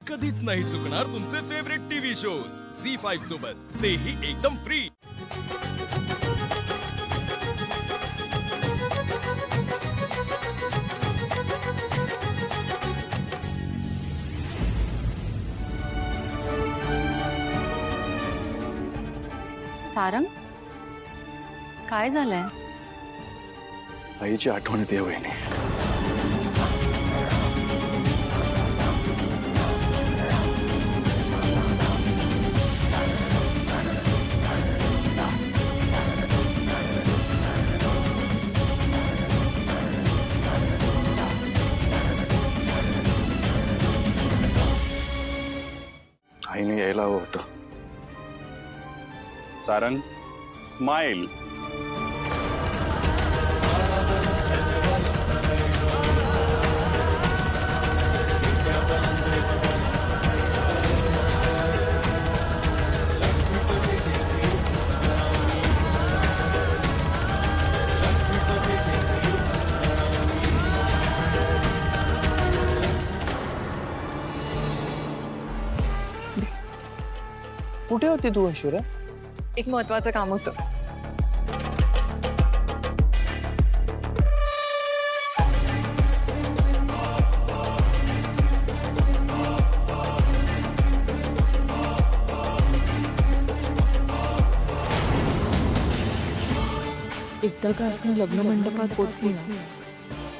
कधीच नाही चुकणार तुमचे फेवरेट टीव्ही शोज झी5 सोबत, तेही एकदम फ्री। सारंग, काय झालंय? आईची आठवण येते वहिनी। आईने यायला हवं होतं। सारंग, स्माइल। कुठे होती तू ऐश्वर्या? एक महत्वाचं काम होतं। एकदा का असणं लग्न मंडपात पोचली ना,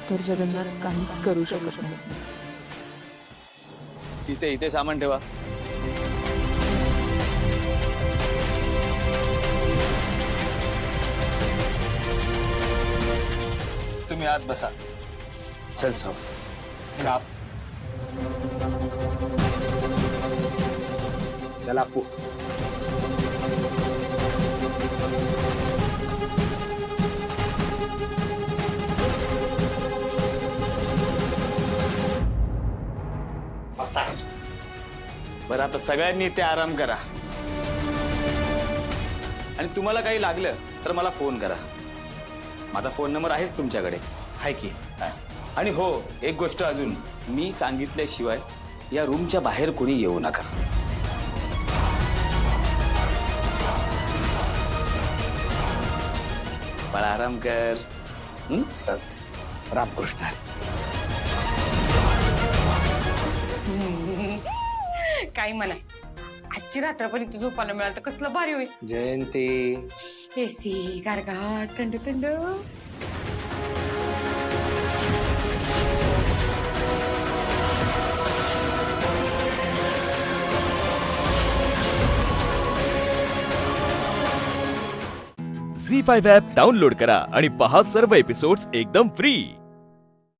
तर जगन्नाथ काहीच करू शकत नाही। इथे इथे सामान ठेवा। तुम्ही आत बसा। चल साव। चल आपू। बरं, आता सगळ्यांनी इथे आराम करा आणि तुम्हाला काही लागलं तर मला फोन करा। माझा फोन नंबर आहेच तुमच्याकडे, आहे की? आणि हो, एक गोष्ट अजून, मी सांगितल्याशिवाय या रूमच्या बाहेर कोणी येऊ नका। बाळा, आराम कर। चल, रामकृष्ण। काही म्हणा, आजची रात्रपर्यंत झोपायला मिळालं तर कसलं भारी होईल। जयंती, एसी, गारगाट, थंड थंड। झी5 ॲप डाउनलोड करा आणि पहा सर्व एपिसोड्स एकदम फ्री।